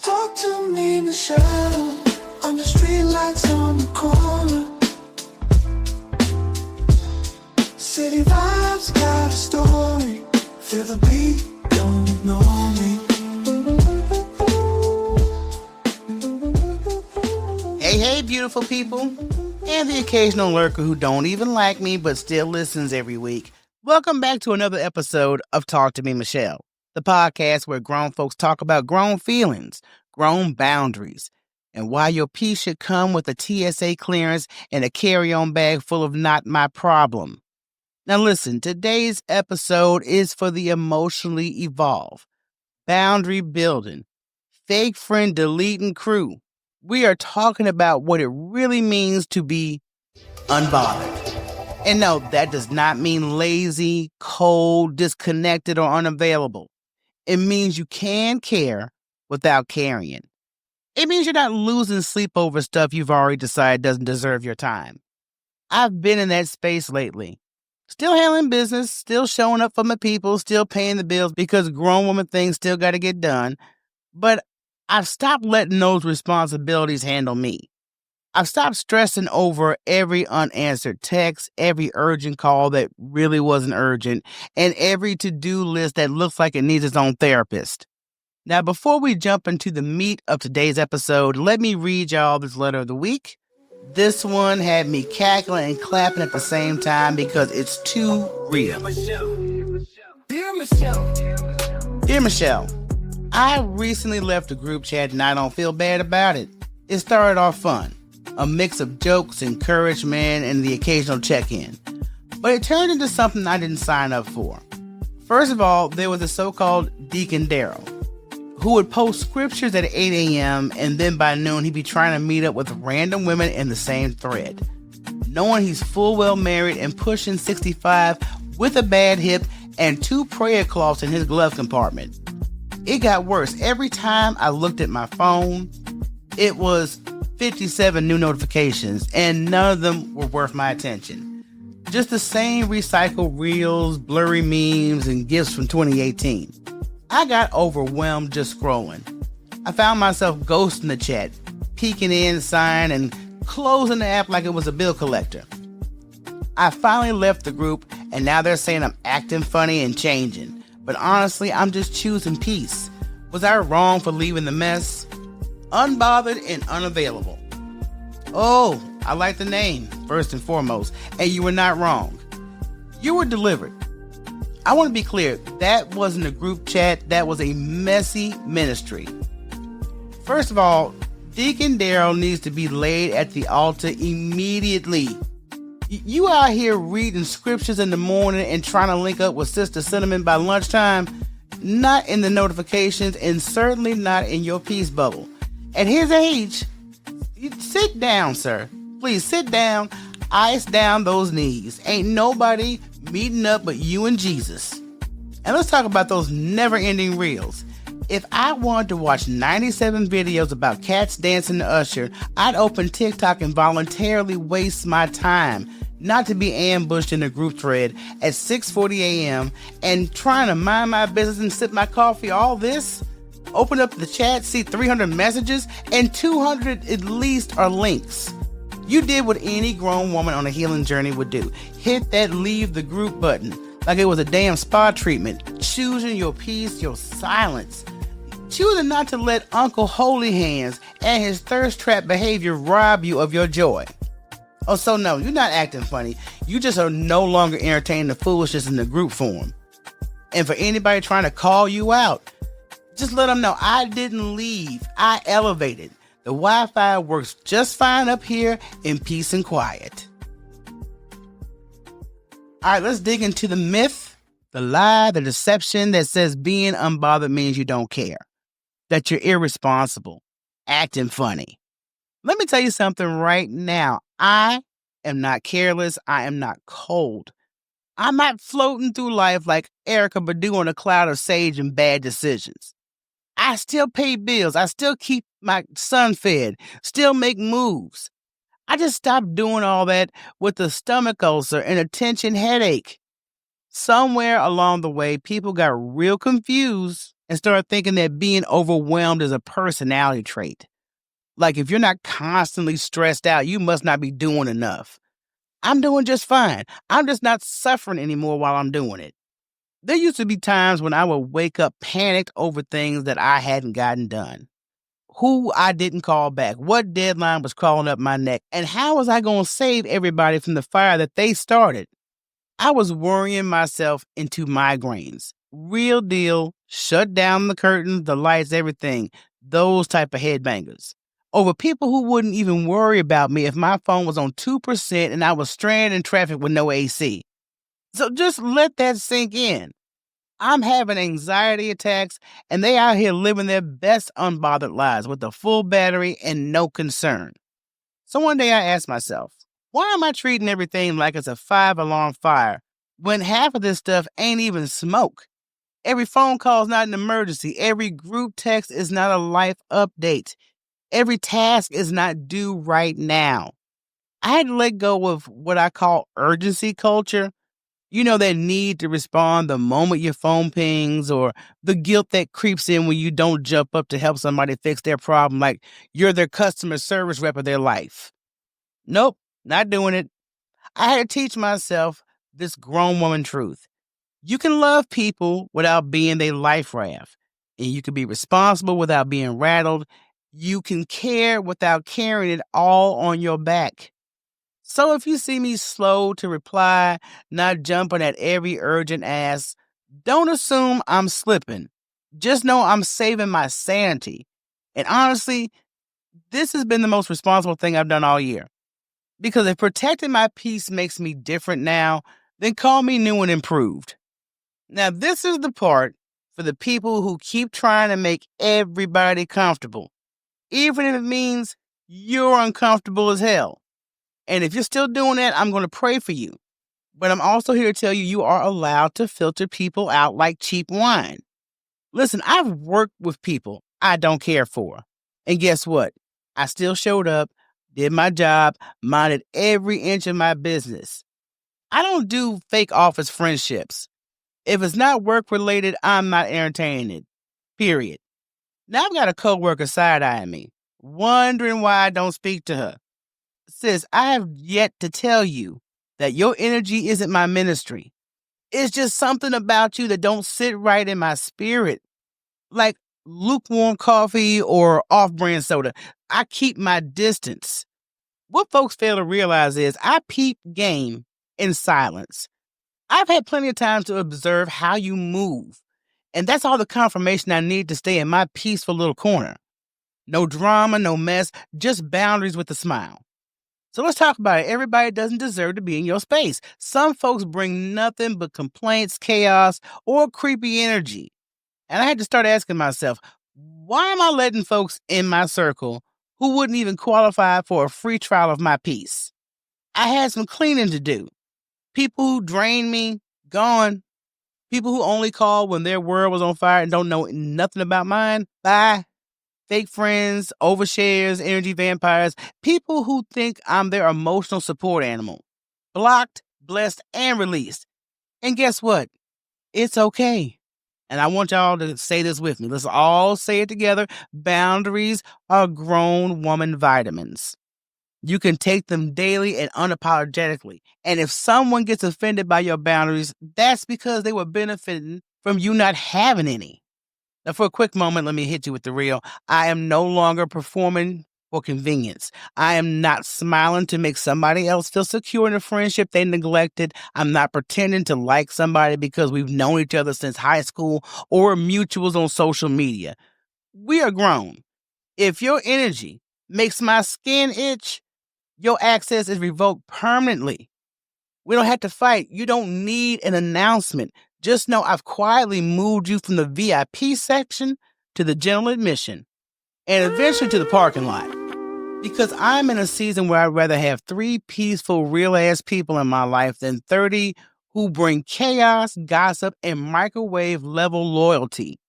Talk to me, Michele. On the streetlights on the corner. City vibes got a story. Feel the beat, don't ignore me. Hey, beautiful people, and the occasional lurker who don't even like me but still listens every week. Welcome back to another episode of Talk to Me, Michele, the podcast where grown folks talk about grown feelings, grown boundaries, and why your peace should come with a TSA clearance and a carry-on bag full of not my problem. Now listen, today's episode is for the emotionally evolved, boundary building, fake friend deleting crew. We are talking about what it really means to be unbothered. And no, that does not mean lazy, cold, disconnected, or unavailable. It means you can care without carrying. It means you're not losing sleep over stuff you've already decided doesn't deserve your time. I've been in that space lately. Still handling business, still showing up for my people, still paying the bills because grown woman things still got to get done. But I've stopped letting those responsibilities handle me. I've stopped stressing over every unanswered text, every urgent call that really wasn't urgent, and every to-do list that looks like it needs its own therapist. Now, before we jump into the meat of today's episode, let me read y'all this letter of the week. This one had me cackling and clapping at the same time because it's too real. Dear Michele, I recently left a group chat and I don't feel bad about it. It started off fun, a mix of jokes, encouragement, and the occasional check-in. But it turned into something I didn't sign up for. First of all, there was a so-called Deacon Daryl, who would post scriptures at 8 a.m. and then by noon he'd be trying to meet up with random women in the same thread. Knowing he's full well married and pushing 65 with a bad hip and 2 prayer cloths in his glove compartment. It got worse. Every time I looked at my phone, it was 57 new notifications, and none of them were worth my attention. Just the same recycled reels, blurry memes, and gifs from 2018. I got overwhelmed just scrolling. I found myself ghosting the chat, peeking in, sign, and closing the app like it was a bill collector. I finally left the group, and now they're saying I'm acting funny and changing. But honestly, I'm just choosing peace. Was I wrong for leaving the mess? Unbothered and unavailable. Oh, I like the name, first and foremost, and you were not wrong. You were delivered. I want to be clear, that wasn't a group chat, that was a messy ministry. First of all, Deacon Daryl needs to be laid at the altar immediately. You out here reading scriptures in the morning and trying to link up with Sister Cinnamon by lunchtime, not in the notifications and certainly not in your peace bubble. At his age, sit down, sir. Please sit down, ice down those knees. Ain't nobody meeting up but you and Jesus. And let's talk about those never-ending reels. If I wanted to watch 97 videos about cats dancing to Usher, I'd open TikTok and voluntarily waste my time, not to be ambushed in a group thread at 6:40 a.m. and trying to mind my business and sip my coffee. All this? Open up the chat, see 300 messages, and 200 at least are links. You did what any grown woman on a healing journey would do. Hit that leave the group button like it was a damn spa treatment. Choosing your peace, your silence. Choosing not to let Uncle Holy Hands and his thirst trap behavior rob you of your joy. Oh, so no, you're not acting funny. You just are no longer entertaining the foolishness in the group form. And for anybody trying to call you out, just let them know I didn't leave. I elevated. The Wi-Fi works just fine up here in peace and quiet. All right, let's dig into the myth, the lie, the deception that says being unbothered means you don't care, that you're irresponsible, acting funny. Let me tell you something right now. I am not careless. I am not cold. I'm not floating through life like Erykah Badu on a cloud of sage and bad decisions. I still pay bills. I still keep my son fed, still make moves. I just stopped doing all that with a stomach ulcer and a tension headache. Somewhere along the way, people got real confused and started thinking that being overwhelmed is a personality trait. Like if you're not constantly stressed out, you must not be doing enough. I'm doing just fine. I'm just not suffering anymore while I'm doing it. There used to be times when I would wake up panicked over things that I hadn't gotten done. Who I didn't call back, what deadline was crawling up my neck, and how was I going to save everybody from the fire that they started? I was worrying myself into migraines. Real deal, shut down the curtains, the lights, everything. Those type of headbangers. Over people who wouldn't even worry about me if my phone was on 2% and I was stranded in traffic with no AC. So just let that sink in. I'm having anxiety attacks, and they out here living their best unbothered lives with a full battery and no concern. So one day I asked myself, why am I treating everything like it's a 5-alarm fire when half of this stuff ain't even smoke? Every phone call is not an emergency. Every group text is not a life update. Every task is not due right now. I had to let go of what I call urgency culture. You know, that need to respond the moment your phone pings, or the guilt that creeps in when you don't jump up to help somebody fix their problem like you're their customer service rep of their life. Nope, not doing it. I had to teach myself this grown woman truth. You can love people without being their life raft, and you can be responsible without being rattled. You can care without carrying it all on your back. So if you see me slow to reply, not jumping at every urgent ask, don't assume I'm slipping. Just know I'm saving my sanity. And honestly, this has been the most responsible thing I've done all year. Because if protecting my peace makes me different now, then call me new and improved. Now, this is the part for the people who keep trying to make everybody comfortable, even if it means you're uncomfortable as hell. And if you're still doing that, I'm going to pray for you. But I'm also here to tell you, you are allowed to filter people out like cheap wine. Listen, I've worked with people I don't care for. And guess what? I still showed up, did my job, minded every inch of my business. I don't do fake office friendships. If it's not work related, I'm not entertaining it. Period. Now I've got a coworker side-eyeing me, wondering why I don't speak to her. Sis, I have yet to tell you that your energy isn't my ministry. It's just something about you that don't sit right in my spirit. Like lukewarm coffee or off-brand soda. I keep my distance. What folks fail to realize is I peep game in silence. I've had plenty of time to observe how you move. And that's all the confirmation I need to stay in my peaceful little corner. No drama, no mess, just boundaries with a smile. So let's talk about it. Everybody doesn't deserve to be in your space. Some folks bring nothing but complaints, chaos, or creepy energy. And I had to start asking myself, why am I letting folks in my circle who wouldn't even qualify for a free trial of my peace? I had some cleaning to do. People who drain me, gone. People who only call when their world was on fire and don't know nothing about mine, bye. Fake friends, overshares, energy vampires, people who think I'm their emotional support animal. Blocked, blessed, and released. And guess what? It's okay. And I want y'all to say this with me. Let's all say it together. Boundaries are grown woman vitamins. You can take them daily and unapologetically. And if someone gets offended by your boundaries, that's because they were benefiting from you not having any. Now, for a quick moment, let me hit you with the real. I am no longer performing for convenience. I am not smiling to make somebody else feel secure in a friendship they neglected. I'm not pretending to like somebody because we've known each other since high school or mutuals on social media. We are grown. If your energy makes my skin itch, your access is revoked permanently. We don't have to fight. You don't need an announcement. Just know I've quietly moved you from the VIP section to the general admission and eventually to the parking lot. Because I'm in a season where I'd rather have 3 peaceful, real-ass people in my life than 30 who bring chaos, gossip, and microwave-level loyalty.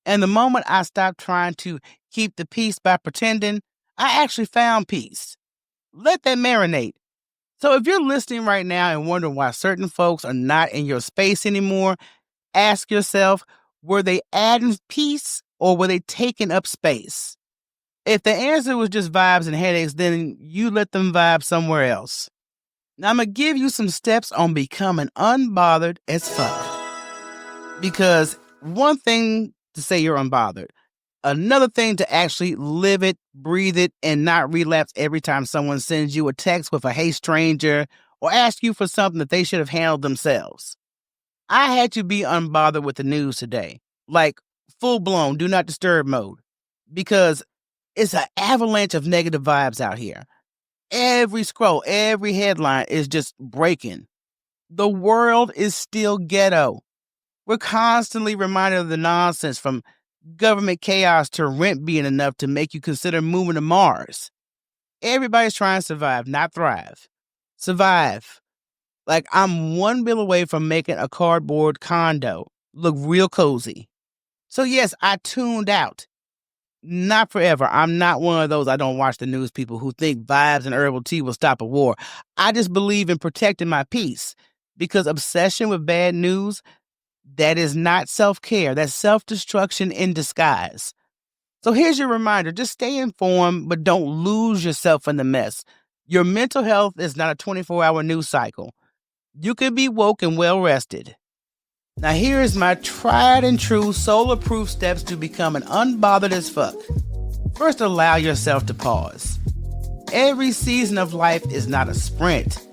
And the moment I stopped trying to keep the peace by pretending, I actually found peace. Let that marinate. So if you're listening right now and wondering why certain folks are not in your space anymore, ask yourself, Were they adding peace or were they taking up space? If the answer was just vibes and headaches, then you let them vibe somewhere else. Now, I'm going to give you some steps on becoming unbothered as fuck. Because one thing to say you're unbothered, another thing to actually live it, breathe it, and not relapse every time someone sends you a text with a "hey stranger" or ask you for something that they should have handled themselves. I had to be unbothered with the news today, like full-blown do not disturb mode, because it's an avalanche of negative vibes out here. Every scroll, every headline is just breaking. The world is still ghetto. We're constantly reminded of the nonsense, from government chaos to rent being enough to make you consider moving to Mars. Everybody's trying to survive, not thrive. Survive. Like I'm one bill away from making a cardboard condo look real cozy. So yes, I tuned out. Not forever. I'm not one of those I don't watch the news people who think vibes and herbal tea will stop a war. I just believe in protecting my peace, because obsession with bad news, that is not self-care. That's self-destruction in disguise. So here's your reminder. Just stay informed, but don't lose yourself in the mess. Your mental health is not a 24-hour news cycle. You can be woke and well-rested. Now here is my tried and true solar-proof steps to becoming unbothered as fuck. First, allow yourself to pause. Every season of life is not a sprint.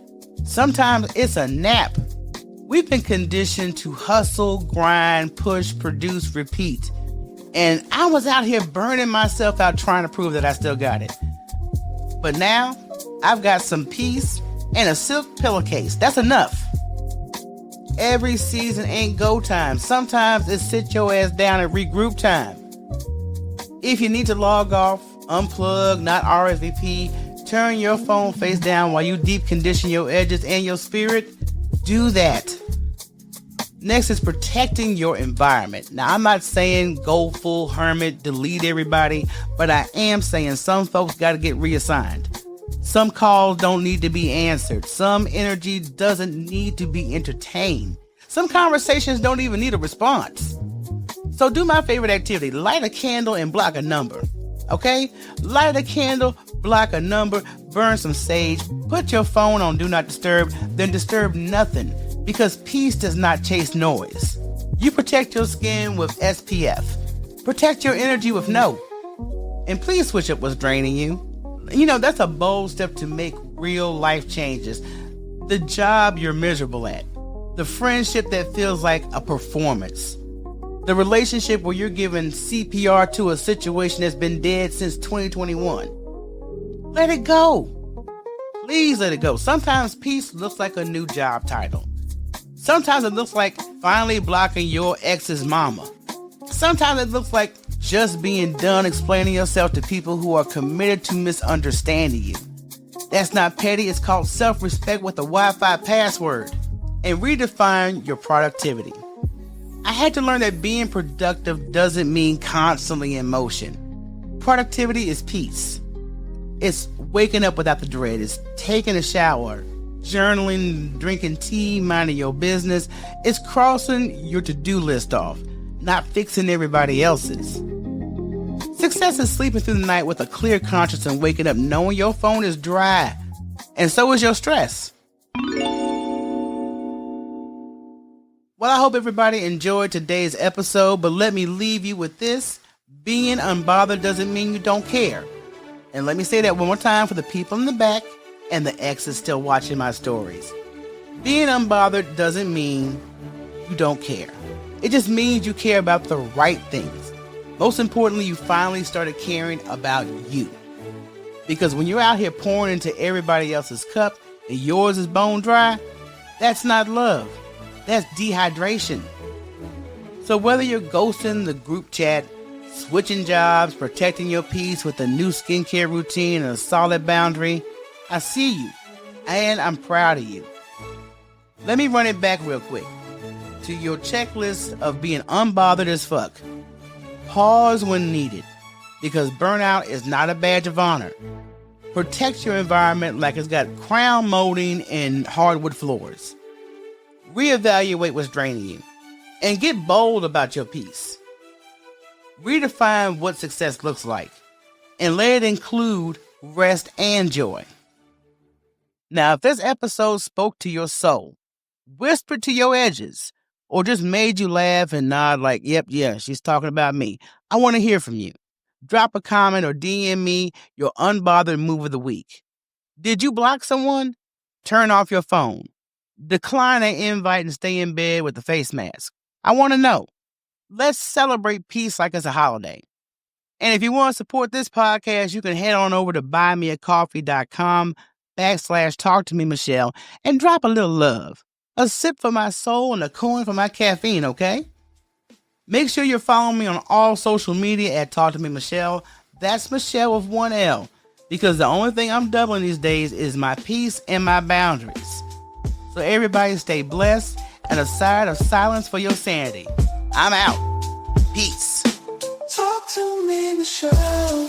Sometimes it's a nap. We've been conditioned to hustle, grind, push, produce, repeat. And I was out here burning myself out trying to prove that I still got it. But now, I've got some peace and a silk pillowcase. That's enough. Every season ain't go time. Sometimes it's sit your ass down and regroup time. If you need to log off, unplug, not RSVP, turn your phone face down while you deep condition your edges and your spirit, do that. Next is protecting your environment. Now, I'm not saying go full hermit, delete everybody, but I am saying some folks got to get reassigned. Some calls don't need to be answered. Some energy doesn't need to be entertained. Some conversations don't even need a response. So do my favorite activity. Light a candle and block a number. Okay? Light a candle, block a number, burn some sage, put your phone on do not disturb, then disturb nothing, because peace does not chase noise. You protect your skin with SPF. Protect your energy with no. And please switch up what's draining you. You know, that's a bold step to make real life changes. The job you're miserable at. The friendship that feels like a performance. The relationship where you're giving CPR to a situation that's been dead since 2021. Let it go. Please let it go. Sometimes peace looks like a new job title. Sometimes it looks like finally blocking your ex's mama. Sometimes it looks like just being done explaining yourself to people who are committed to misunderstanding you. That's not petty. It's called self-respect with a Wi-Fi password. And redefine your productivity. I had to learn that being productive doesn't mean constantly in motion. Productivity is peace. It's waking up without the dread. It's taking a shower, journaling, drinking tea, minding your business. It's crossing your to-do list off, not fixing everybody else's. Success is sleeping through the night with a clear conscience and waking up knowing your phone is dry. And so is your stress. Well, I hope everybody enjoyed today's episode, but let me leave you with this. Being unbothered doesn't mean you don't care. And let me say that one more time for the people in the back and the exes still watching my stories. Being unbothered doesn't mean you don't care. It just means you care about the right things. Most importantly, you finally started caring about you. Because when you're out here pouring into everybody else's cup and yours is bone dry, that's not love. That's dehydration. So whether you're ghosting the group chat, switching jobs, protecting your peace with a new skincare routine and a solid boundary, I see you, and I'm proud of you. Let me run it back real quick to your checklist of being unbothered as fuck. Pause when needed, because burnout is not a badge of honor. Protect your environment like it's got crown molding and hardwood floors. Reevaluate what's draining you. And get bold about your peace. Redefine what success looks like and let it include rest and joy. Now, if this episode spoke to your soul, whispered to your edges, or just made you laugh and nod like, yep, yeah, she's talking about me, I want to hear from you. Drop a comment or DM me your unbothered move of the week. Did you block someone? Turn off your phone. Decline an invite and stay in bed with a face mask. I want to know. Let's celebrate peace like it's a holiday. And if you want to support this podcast, you can head on over to buymeacoffee.com/talk to me, Michele, and drop a little love. A sip for my soul and a coin for my caffeine, okay? Make sure you're following me on all social media at Talk to Me Michele. That's Michele with one L, because the only thing I'm doubling these days is my peace and my boundaries. So everybody stay blessed and a side of silence for your sanity. I'm out. Peace. Talk to me, Michele.